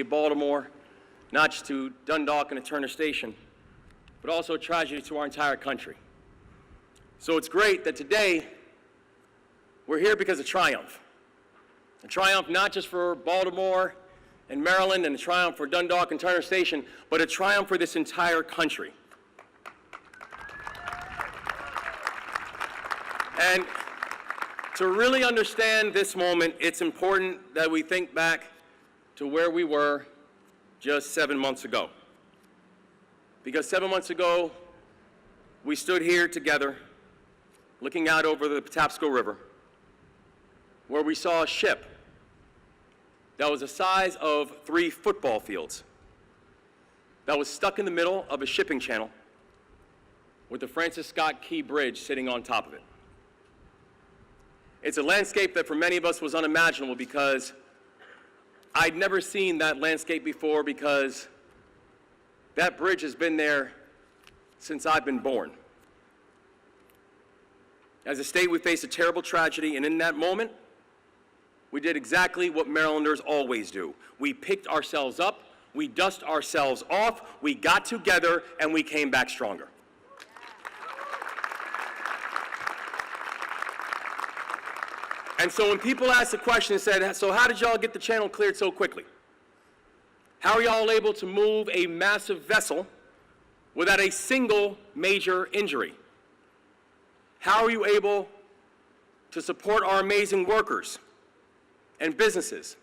of Baltimore, not just to Dundalk and Turner Station, but also a tragedy to our entire country. So it's great that today we're here because of triumph. A triumph not just for Baltimore and Maryland and a triumph for Dundalk and Turner Station, but a triumph for this entire country. And to really understand this moment, it's important that we think back to where we were just 7 months ago. Because 7 months ago, we stood here together, looking out over the Patapsco River, where we saw a ship that was the size of 3 football fields, that was stuck in the middle of a shipping channel with the Francis Scott Key Bridge sitting on top of it. It's a landscape that for many of us was unimaginable because I'd never seen that landscape before, because that bridge has been there since I've been born. As a state, we faced a terrible tragedy, and in that moment, we did exactly what Marylanders always do. We picked ourselves up, we dusted ourselves off, we got together, and we came back stronger. And so when people asked the question and said, so how did y'all get the channel cleared so quickly? How are y'all able to move a massive vessel without a single major injury? How are you able to support our amazing workers and businesses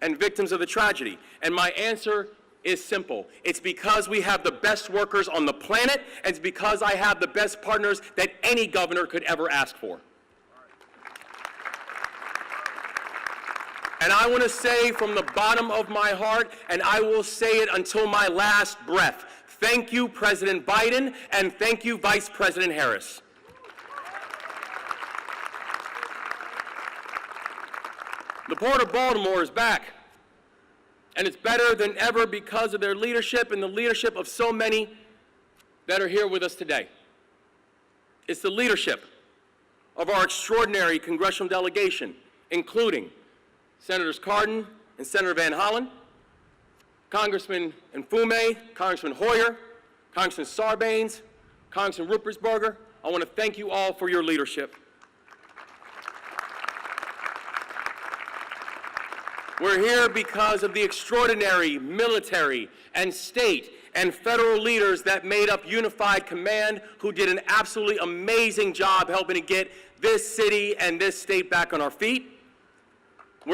and victims of the tragedy? And my answer is simple. It's because we have the best workers on the planet, and it's because I have the best partners that any governor could ever ask for. And I want to say from the bottom of my heart, and I will say it until my last breath, thank you, President Biden, and thank you, Vice President Harris. The Port of Baltimore is back, and it's better than ever because of their leadership and the leadership of so many that are here with us today. It's the leadership of our extraordinary congressional delegation, including Senators Cardin and Senator Van Hollen, Congressman Mfume, Congressman Hoyer, Congressman Sarbanes, Congressman Ruppersberger. I want to thank you all for your leadership. We're here because of the extraordinary military and state and federal leaders that made up Unified Command, who did an absolutely amazing job helping to get this city and this state back on our feet. We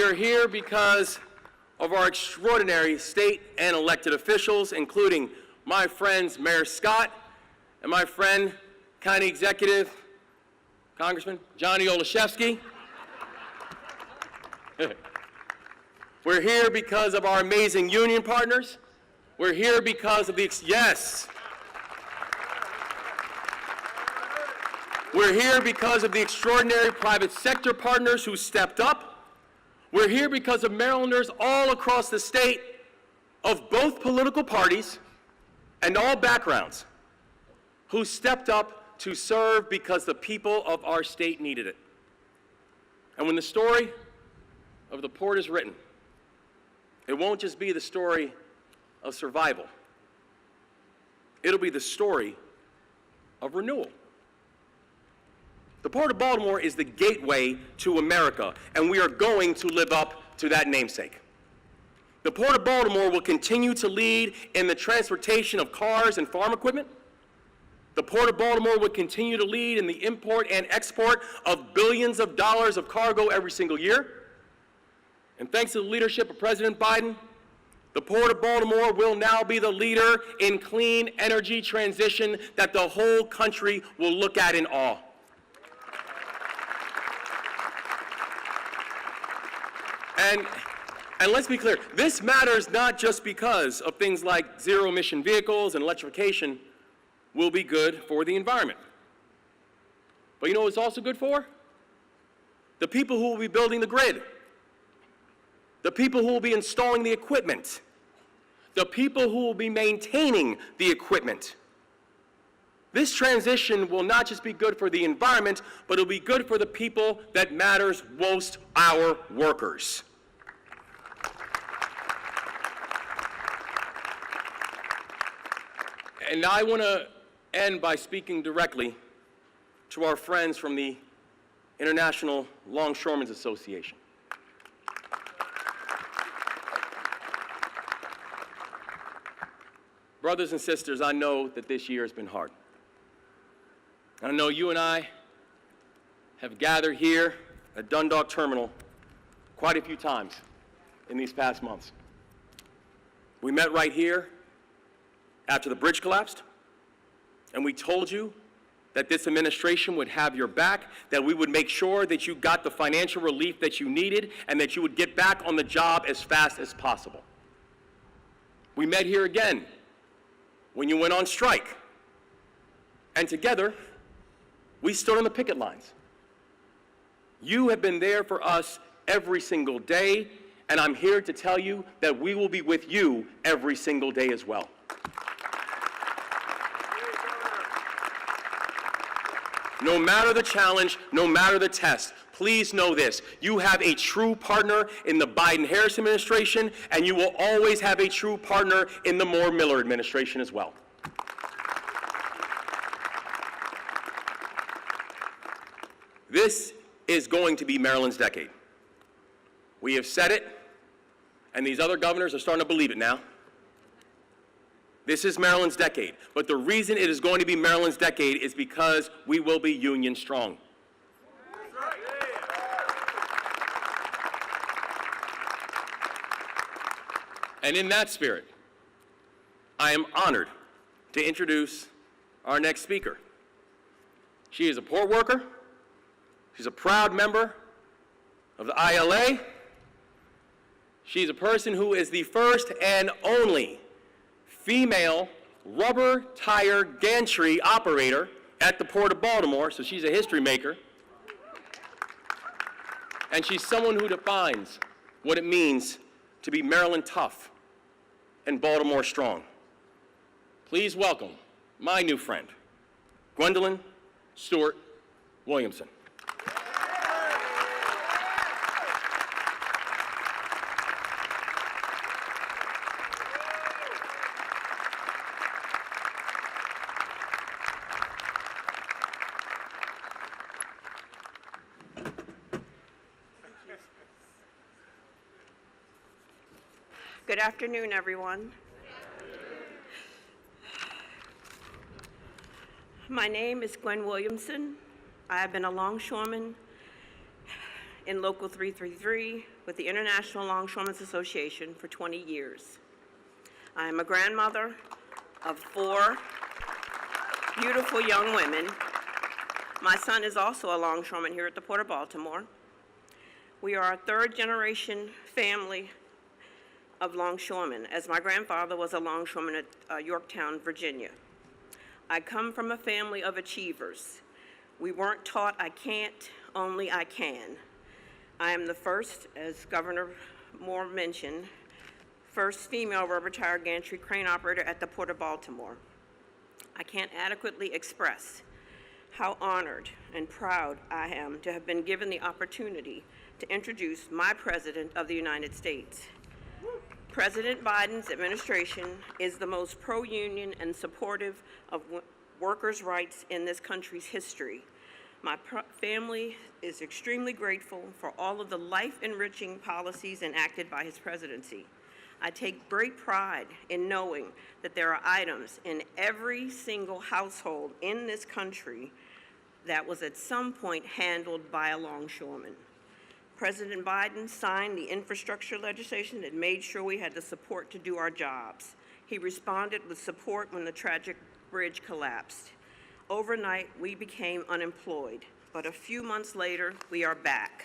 are here because of our extraordinary state and elected officials, including my friends Mayor Scott and my friend County Executive Congressman Johnny Olszewski. We're here because of our amazing union partners. We're here because of the We're here because of the extraordinary private sector partners who stepped up. We're here because of Marylanders all across the state of both political parties and all backgrounds who stepped up to serve because the people of our state needed it. And when the story of the port is written, it won't just be the story of survival. It'll be the story of renewal. The Port of Baltimore is the gateway to America, and we are going to live up to that namesake. The Port of Baltimore will continue to lead in the transportation of cars and farm equipment. The Port of Baltimore will continue to lead in the import and export of billions of dollars of cargo every single year. And thanks to the leadership of President Biden, the Port of Baltimore will now be the leader in clean energy transition that the whole country will look at in awe. And let's be clear, this matters not just because of things like zero-emission vehicles and electrification will be good for the environment. But you know what it's also good for? The people who will be building the grid, the people who will be installing the equipment, the people who will be maintaining the equipment, This transition will not just be good for the environment, but it'll be good for the people that matters most, our workers. And I want to end by speaking directly to our friends from the International Longshoremen's Association. Brothers and sisters, I know that this year has been hard. I know you and I have gathered here at Dundalk Terminal quite a few times in these past months. We met right here after the bridge collapsed, and we told you that this administration would have your back, that we would make sure that you got the financial relief that you needed, and that you would get back on the job as fast as possible. We met here again when you went on strike, and together, we stood on the picket lines. You have been there for us every single day, and I'm here to tell you that we will be with you every single day as well. No matter the challenge, no matter the test, please know this: you have a true partner in the Biden-Harris administration, and you will always have a true partner in the Moore-Miller administration as well. This is going to be Maryland's decade. We have said it, and these other governors are starting to believe it now. This is Maryland's decade, but the reason it is going to be Maryland's decade is because we will be union strong. And in that spirit, I am honored to introduce our next speaker. She is a port worker. She's a proud member of the ILA. She's a person who is the first and only female rubber tire gantry operator at the Port of Baltimore, so she's a history maker. And she's someone who defines what it means to be Maryland tough and Baltimore strong. Please welcome my new friend, Gwendolyn Stewart Williamson. Good afternoon, everyone. My name is Gwen Williamson. I have been a longshoreman in Local 333 with the International Longshoremen's Association for 20 years. I am a grandmother of 4 beautiful young women. My son is also a longshoreman here at the Port of Baltimore. We are a 3rd-generation family of longshoremen, as my grandfather was a longshoreman at Yorktown, Virginia. I come from a family of achievers. We weren't taught I can't, only I can. I am the first, as Governor Moore mentioned, first female rubber tire gantry crane operator at the Port of Baltimore. I can't adequately express how honored and proud I am to have been given the opportunity to introduce my President of the United States. President Biden's administration is the most pro-union and supportive of workers' rights in this country's history. My family is extremely grateful for all of the life-enriching policies enacted by his presidency. I take great pride in knowing that there are items in every single household in this country that was at some point handled by a longshoreman. President Biden signed the infrastructure legislation that made sure we had the support to do our jobs. He responded with support when the tragic bridge collapsed. Overnight, we became unemployed, but a few months later, we are back.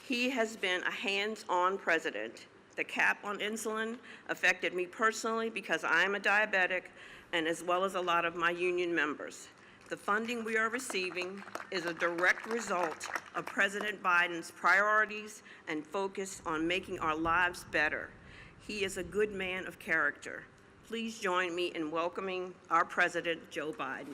He has been a hands-on president. The cap on insulin affected me personally because I'm a diabetic, and as well as a lot of my union members. The funding we are receiving is a direct result of President Biden's priorities and focus on making our lives better. He is a good man of character. Please join me in welcoming our President, Joe Biden.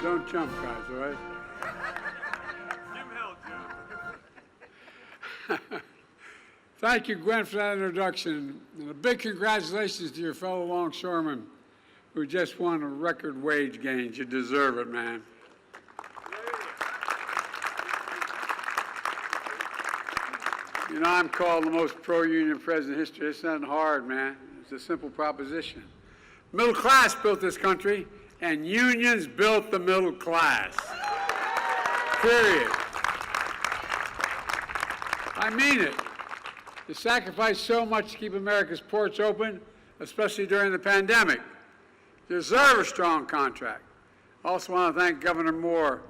Don't jump, guys, all right? Thank you, Gwen, for that introduction. And a big congratulations to your fellow longshoremen who just won a record wage gains. You deserve it, man. You know, I'm called the most pro-union president in history. It's not hard, man. It's a simple proposition. Middle class built this country, and unions built the middle class. Period. I mean it. You sacrificed so much to keep America's ports open, especially during the pandemic. You deserve a strong contract. I also want to thank Governor Moore.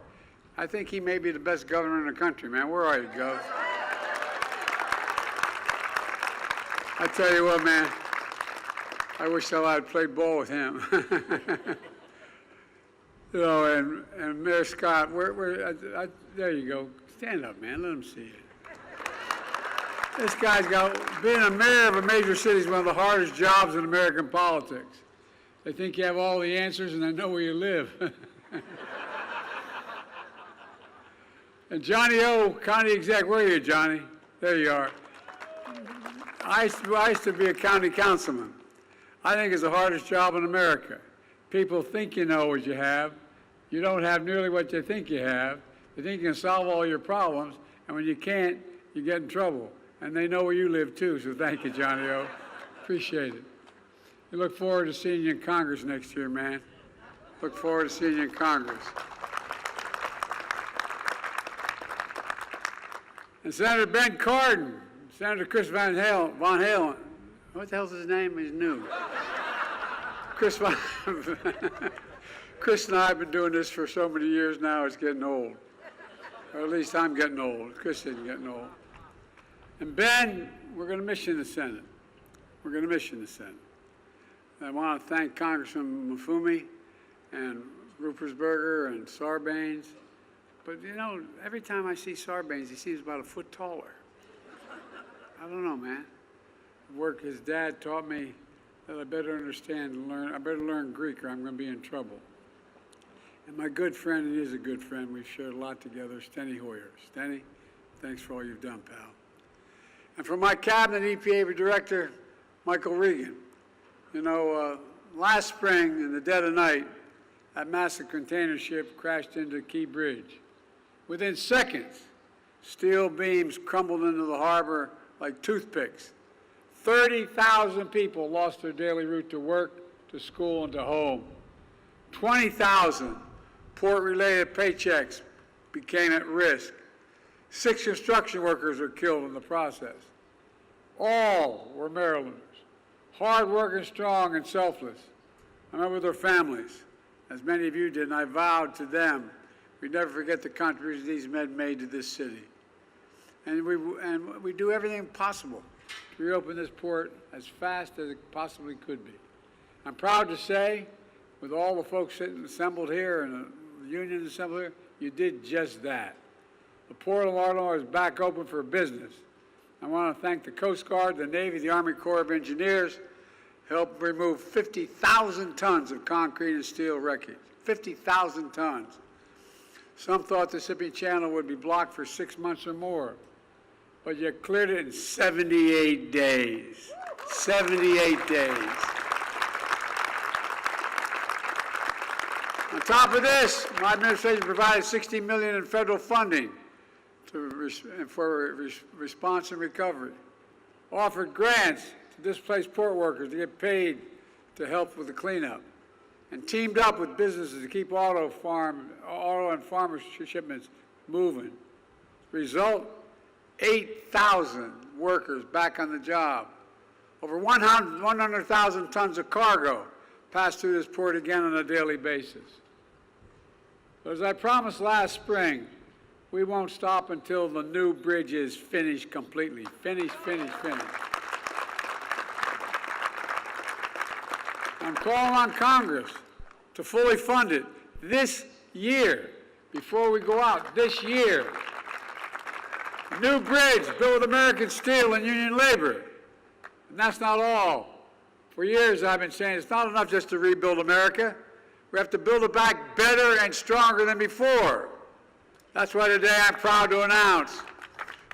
I think he may be the best governor in the country, man. Where are you, Gov? I tell you what, man, I wish I had played ball with him. You know, and Mayor Scott, there you go. Stand up, man. Let him see you. This guy's got, being a mayor of a major city is one of the hardest jobs in American politics. They think you have all the answers and they know where you live. And Johnny O, county exec, where are you, Johnny? There you are. I used to be a county councilman. I think it's the hardest job in America. People think you know what you have. You don't have nearly what you think you have. You think you can solve all your problems, and when you can't, you get in trouble. And they know where you live, too, so thank you, Johnny O. Appreciate it. We look forward to seeing you in Congress next year, man. Look forward to seeing you in Congress. And Senator Ben Cardin, Senator Chris Von Halen. What the hell's his name? He's new. Chris and I have been doing this for so many years now, it's getting old. Or at least I'm getting old. Chris isn't getting old. And Ben, we're going to miss you in the Senate. We're going to miss you in the Senate. I want to thank Congressman Mufumi and Ruppersberger and Sarbanes. But, you know, every time I see Sarbanes, he seems about a foot taller. I don't know, man. Work his dad taught me that I better understand and learn. I better learn Greek or I'm going to be in trouble. And my good friend, and he is a good friend, we've shared a lot together, Steny Hoyer. Steny, thanks for all you've done, pal. And from my cabinet EPA director, Michael Regan. You know, last spring in the dead of night, that massive container ship crashed into Key Bridge. Within seconds, steel beams crumbled into the harbor like toothpicks. 30,000 people lost their daily route to work, to school, and to home. 20,000 port-related paychecks became at risk. 6 construction workers were killed in the process. All were Marylanders, hard-working, strong, and selfless. I remember their families, as many of you did, and I vowed to them we'd never forget the contributions these men made to this city. And we do everything possible to reopen this port as fast as it possibly could be. I'm proud to say, with all the folks assembled here and the unions assembled here, you did just that. The Port of Baltimore is back open for business. I want to thank the Coast Guard, the Navy, the Army Corps of Engineers, helped remove 50,000 tons of concrete and steel wreckage. 50,000 tons. Some thought the Mississippi Channel would be blocked for 6 months or more, but you cleared it in 78 days. 78 days. On top of this, my administration provided $60 million in federal funding for response and recovery, offered grants to displaced port workers to get paid to help with the cleanup, and teamed up with businesses to keep auto and farmer shipments moving. Result, 8,000 workers back on the job. Over 100,000 tons of cargo pass through this port again on a daily basis. But as I promised last spring, We won't stop until the new bridge is finished completely. Finished, finished, finished. I'm calling on Congress to fully fund it this year, before we go out, this year. New bridge built with American steel and union labor. And that's not all. For years I've been saying it's not enough just to rebuild America. We have to build it back better and stronger than before. That's why today I'm proud to announce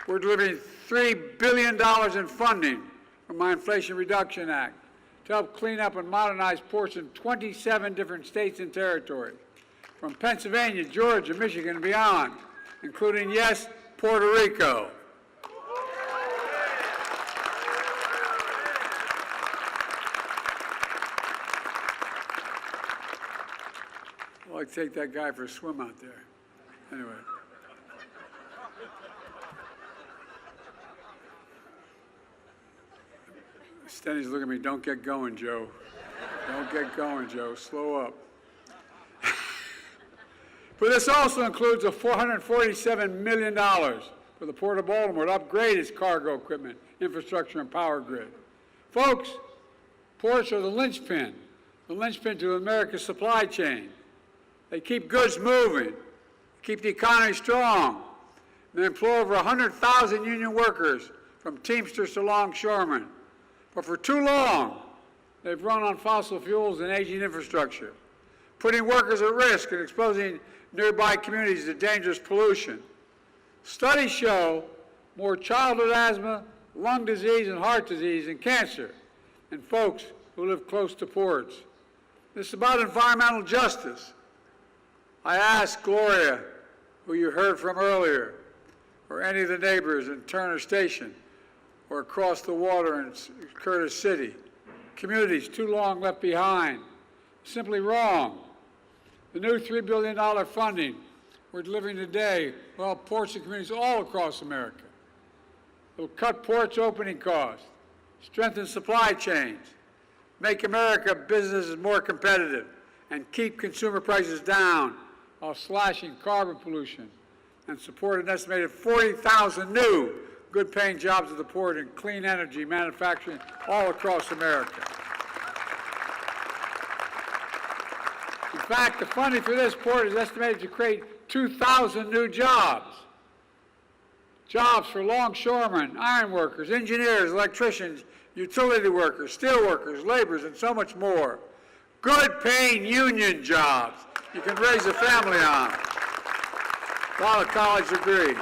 we're delivering $3 billion in funding from my Inflation Reduction Act to help clean up and modernize ports in 27 different states and territories, from Pennsylvania, Georgia, Michigan, and beyond, including, yes, Puerto Rico. I'd like to take that guy for a swim out there. Anyway. Stenny's looking at me, don't get going, Joe. Don't get going, Joe. Slow up. But this also includes a $447 million for the Port of Baltimore to upgrade its cargo equipment, infrastructure, and power grid. Folks, ports are the linchpin to America's supply chain. They keep goods moving, keep the economy strong. They employ over 100,000 union workers, from Teamsters to longshoremen. But for too long, they've run on fossil fuels and aging infrastructure, putting workers at risk and exposing nearby communities to dangerous pollution. Studies show more childhood asthma, lung disease, and heart disease and cancer in folks who live close to ports. This is about environmental justice. I asked Gloria, who you heard from earlier, or any of the neighbors in Turner Station, or across the water in Curtis City, communities too long left behind, simply wrong. The new $3 billion funding we're delivering today will help ports and communities all across America. It will cut ports' opening costs, strengthen supply chains, make America businesses more competitive, and keep consumer prices down while slashing carbon pollution, and support an estimated 40,000 new good-paying jobs at the port in clean energy manufacturing all across America. In fact, the funding for this port is estimated to create 2,000 new jobs. Jobs for longshoremen, iron workers, engineers, electricians, utility workers, steel workers, laborers, and so much more. Good-paying union jobs you can raise a family on. A lot of colleagues agree.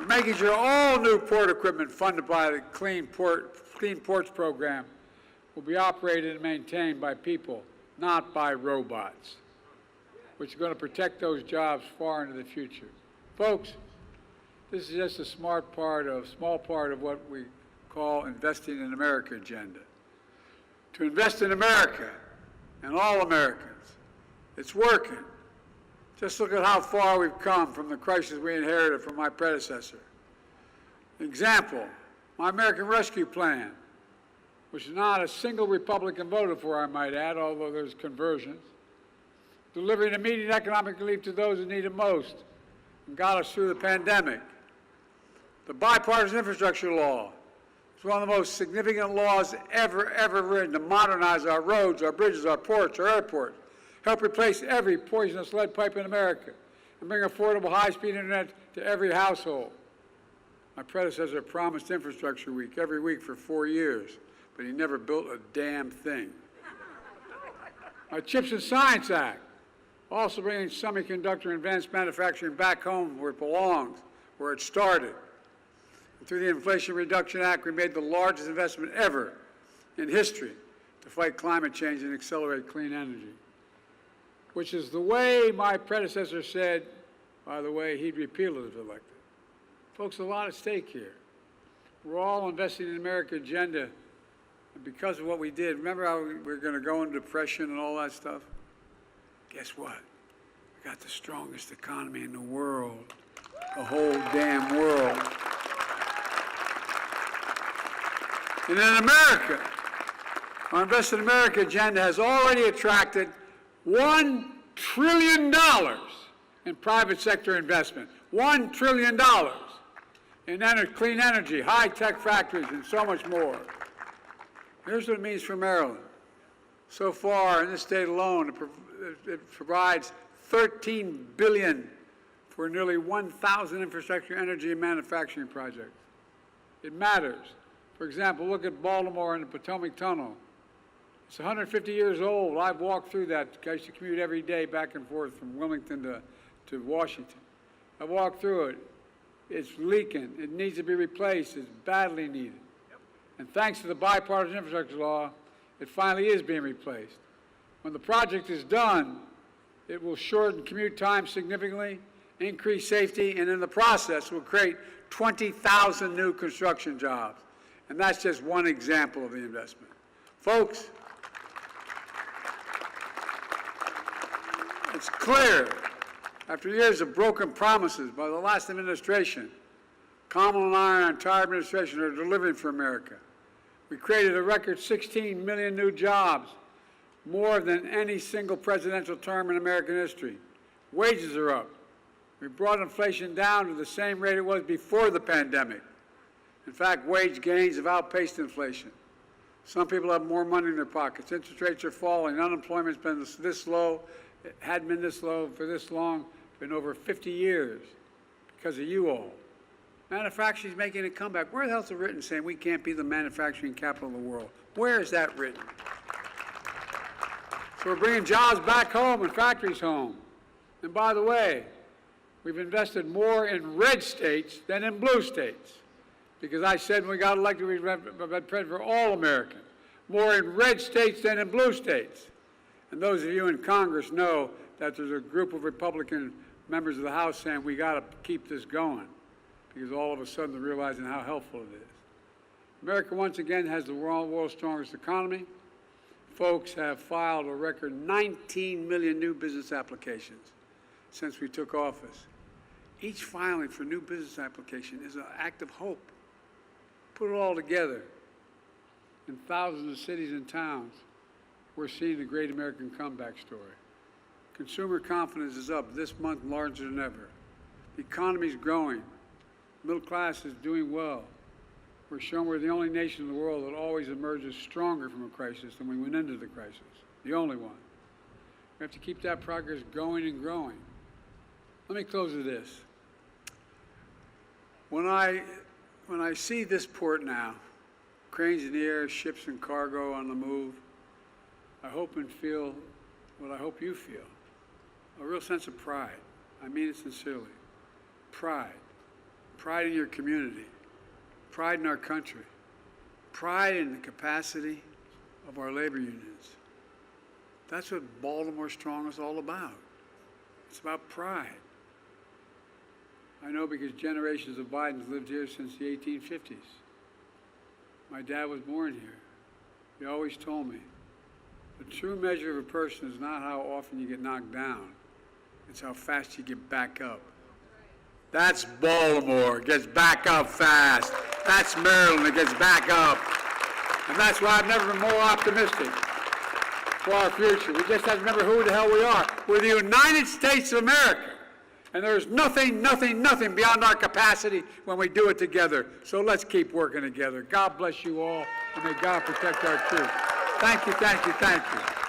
We're making sure all new port equipment funded by the Clean Ports program will be operated and maintained by people, not by robots, which are going to protect those jobs far into the future. Folks, this is just a small part of what we call Investing in America agenda. To invest in America and all Americans. It's working. Just look at how far we've come from the crisis we inherited from my predecessor. Example, my American Rescue Plan, which not a single Republican voted for, I might add, although there's conversions, delivering immediate economic relief to those who need it most and got us through the pandemic. The bipartisan infrastructure law is one of the most significant laws ever written to modernize our roads, our bridges, our ports, our airports, help replace every poisonous lead pipe in America, and bring affordable high-speed internet to every household. My predecessor promised Infrastructure Week every week for 4 years, but he never built a damn thing. My Chips and Science Act, also bringing semiconductor and advanced manufacturing back home where it belongs, where it started. And through the Inflation Reduction Act, we made the largest investment ever in history to fight climate change and accelerate clean energy, which is the way my predecessor said, by the way, he'd repeal it if elected. Folks, a lot at stake here. We're all investing in the America agenda, and because of what we did, remember how we were going to go into depression and all that stuff? Guess what? We got the strongest economy in the world, the whole damn world. And in America, our Invest in America agenda has already attracted $1 trillion in private sector investment. $1 trillion in clean energy, high-tech factories, and so much more. Here's what it means for Maryland. So far, in this state alone, it provides $13 billion for nearly 1,000 infrastructure, energy, and manufacturing projects. It matters. For example, look at Baltimore and the Potomac Tunnel. It's 150 years old. I've walked through that. I used to commute every day back and forth from Wilmington to Washington. I walked through it. It's leaking. It needs to be replaced. It's badly needed. And thanks to the bipartisan infrastructure law, it finally is being replaced. When the project is done, it will shorten commute time significantly, increase safety, and in the process will create 20,000 new construction jobs. And that's just one example of the investment. Folks, it's clear, after years of broken promises by the last administration, Kamala and I and our entire administration are delivering for America. We created a record 16 million new jobs, more than any single presidential term in American history. Wages are up. We brought inflation down to the same rate it was before the pandemic. In fact, wage gains have outpaced inflation. Some people have more money in their pockets. Interest rates are falling. Unemployment's been this low. It hadn't been this low for this long in over 50 years because of you all. Manufacturing's making a comeback. Where the hell's it written saying we can't be the manufacturing capital of the world? Where is that written? So we're bringing jobs back home and factories home. And by the way, we've invested more in red states than in blue states. Because I said when we got elected, we'd president for all Americans. More in red states than in blue states. And those of you in Congress know that there's a group of Republican members of the House saying we got to keep this going. Because all of a sudden they're realizing how helpful it is. America once again has the world's strongest economy. Folks have filed a record 19 million new business applications since we took office. Each filing for new business application is an act of hope. Put it all together. In thousands of cities and towns, we're seeing the great American comeback story. Consumer confidence is up this month larger than ever. The economy is growing. Middle class is doing well. We're showing we're the only nation in the world that always emerges stronger from a crisis than we went into the crisis. The only one. We have to keep that progress going and growing. Let me close with this. When I see this port now, cranes in the air, ships and cargo on the move, I hope and feel what I hope you feel, a real sense of pride. I mean it sincerely. Pride. Pride in your community. Pride in our country. Pride in the capacity of our labor unions. That's what Baltimore Strong is all about. It's about pride. I know because generations of Bidens lived here since the 1850s. My dad was born here. He always told me, the true measure of a person is not how often you get knocked down. It's how fast you get back up. That's Baltimore, gets back up fast. That's Maryland, that gets back up. And that's why I've never been more optimistic for our future. We just have to remember who the hell we are. We're the United States of America. And there's nothing beyond our capacity when we do it together. So let's keep working together. God bless you all, and may God protect our troops. Thank you, thank you, thank you.